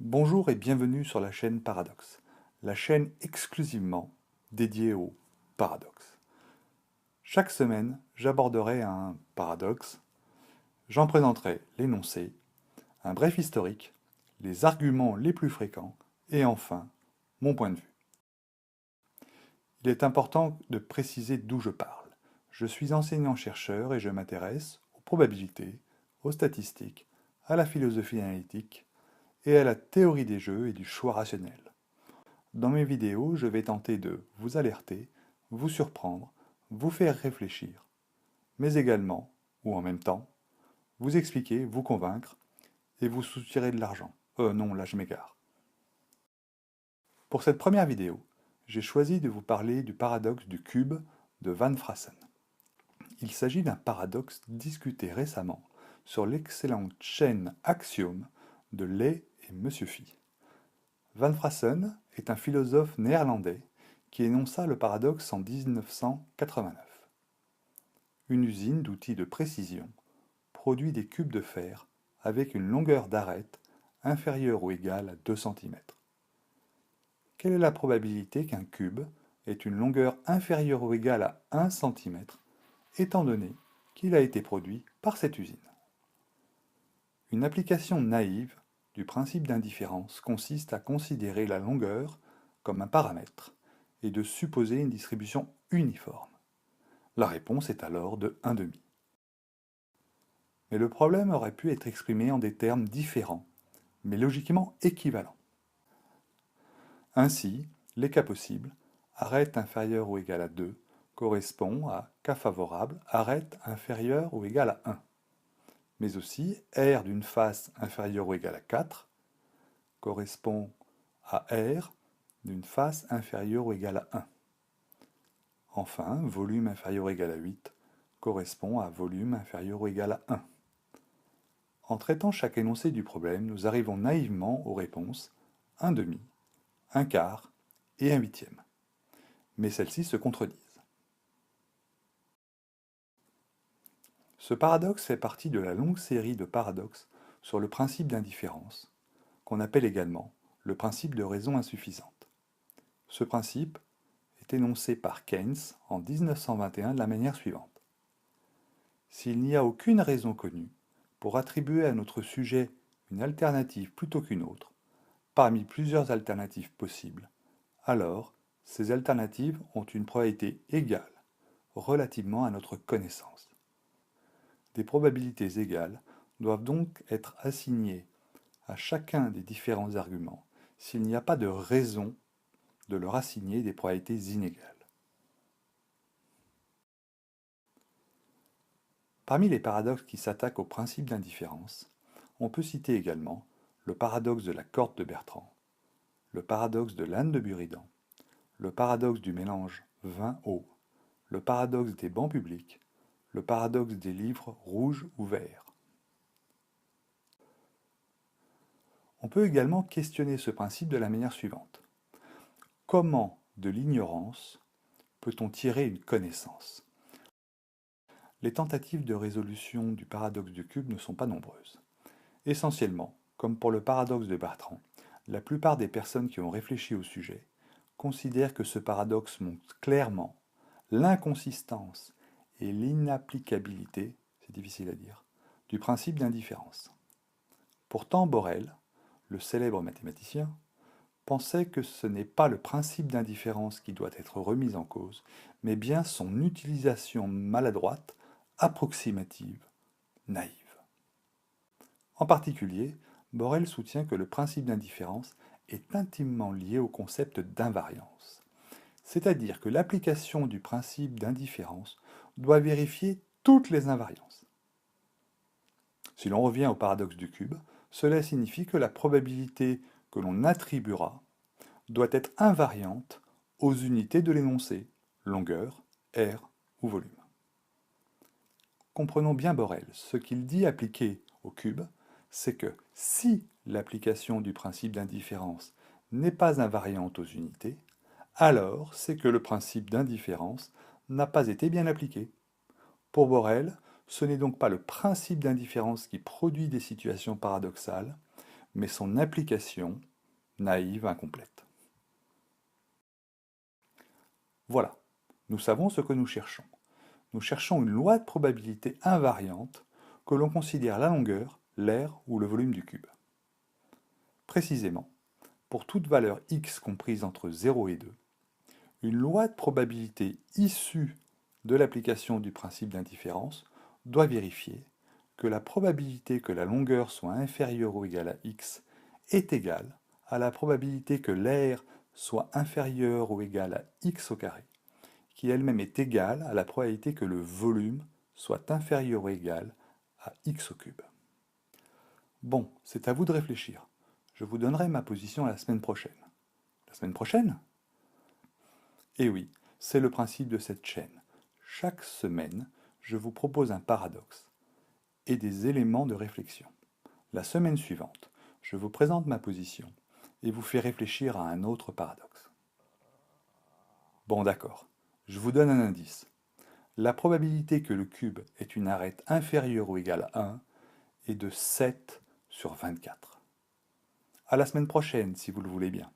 Bonjour et bienvenue sur la chaîne Paradoxe, la chaîne exclusivement dédiée au paradoxe. Chaque semaine, j'aborderai un paradoxe, j'en présenterai l'énoncé, un bref historique, les arguments les plus fréquents et enfin, mon point de vue. Il est important de préciser d'où je parle. Je suis enseignant-chercheur et je m'intéresse aux probabilités, aux statistiques, à la philosophie analytique et à la théorie des jeux et du choix rationnel. Dans mes vidéos, je vais tenter de vous alerter, vous surprendre, vous faire réfléchir, mais également, ou en même temps, vous expliquer, vous convaincre et vous soutirer de l'argent. Non, là je m'égare. Pour cette première vidéo, j'ai choisi de vous parler du paradoxe du cube de Van Fraassen. Il s'agit d'un paradoxe discuté récemment sur l'excellente chaîne Axiom de Ley et Monsieur Phi. Van Fraassen est un philosophe néerlandais qui énonça le paradoxe en 1989. Une usine d'outils de précision produit des cubes de fer avec une longueur d'arête inférieure ou égale à 2 cm. Quelle est la probabilité qu'un cube ait une longueur inférieure ou égale à 1 cm, étant donné qu'il a été produit par cette usine? Une application naïve du principe d'indifférence consiste à considérer la longueur comme un paramètre et de supposer une distribution uniforme. La réponse est alors de 1,5. Mais le problème aurait pu être exprimé en des termes différents, mais logiquement équivalents. Ainsi, les cas possibles, arête inférieure ou égale à 2, correspond à cas favorable, arête inférieure ou égale à 1. Mais aussi, R d'une face inférieure ou égale à 4 correspond à R d'une face inférieure ou égale à 1. Enfin, volume inférieur ou égal à 8 correspond à volume inférieur ou égal à 1. En traitant chaque énoncé du problème, nous arrivons naïvement aux réponses 1,5, 1/4 et 1/8. Mais celles-ci se contredisent. Ce paradoxe fait partie de la longue série de paradoxes sur le principe d'indifférence, qu'on appelle également le principe de raison insuffisante. Ce principe est énoncé par Keynes en 1921 de la manière suivante. S'il n'y a aucune raison connue pour attribuer à notre sujet une alternative plutôt qu'une autre, parmi plusieurs alternatives possibles, alors ces alternatives ont une probabilité égale relativement à notre connaissance. Des probabilités égales doivent donc être assignées à chacun des différents arguments s'il n'y a pas de raison de leur assigner des probabilités inégales. Parmi les paradoxes qui s'attaquent au principe d'indifférence, on peut citer également le paradoxe de la corde de Bertrand, le paradoxe de l'âne de Buridan, le paradoxe du mélange vin-eau, le paradoxe des bancs publics, le paradoxe des livres rouges ou verts. On peut également questionner ce principe de la manière suivante. Comment de l'ignorance peut-on tirer une connaissance? Les tentatives de résolution du paradoxe du cube ne sont pas nombreuses. Essentiellement, comme pour le paradoxe de Bertrand, la plupart des personnes qui ont réfléchi au sujet considèrent que ce paradoxe montre clairement l'inconsistance et l'inapplicabilité, c'est difficile à dire, du principe d'indifférence. Pourtant, Borel, le célèbre mathématicien, pensait que ce n'est pas le principe d'indifférence qui doit être remis en cause, mais bien son utilisation maladroite, approximative, naïve. En particulier, Borel soutient que le principe d'indifférence est intimement lié au concept d'invariance, c'est-à-dire que l'application du principe d'indifférence doit vérifier toutes les invariances. Si l'on revient au paradoxe du cube, cela signifie que la probabilité que l'on attribuera doit être invariante aux unités de l'énoncé, longueur, R ou volume. Comprenons bien Borel, ce qu'il dit appliqué au cube, c'est que si l'application du principe d'indifférence n'est pas invariante aux unités, alors c'est que le principe d'indifférence n'a pas été bien appliqué. Pour Borel, ce n'est donc pas le principe d'indifférence qui produit des situations paradoxales, mais son application naïve, incomplète. Voilà, nous savons ce que nous cherchons. Nous cherchons une loi de probabilité invariante que l'on considère la longueur, l'aire ou le volume du cube. Précisément, pour toute valeur x comprise entre 0 et 2, une loi de probabilité issue de l'application du principe d'indifférence doit vérifier que la probabilité que la longueur soit inférieure ou égale à x est égale à la probabilité que l'aire soit inférieure ou égale à x au carré, qui elle-même est égale à la probabilité que le volume soit inférieur ou égal à x au cube. Bon, c'est à vous de réfléchir. Je vous donnerai ma position la semaine prochaine. La semaine prochaine? Eh oui, c'est le principe de cette chaîne. Chaque semaine, je vous propose un paradoxe et des éléments de réflexion. La semaine suivante, je vous présente ma position et vous fais réfléchir à un autre paradoxe. Bon, d'accord, je vous donne un indice. La probabilité que le cube ait une arête inférieure ou égale à 1 est de 7 sur 24. À la semaine prochaine, si vous le voulez bien.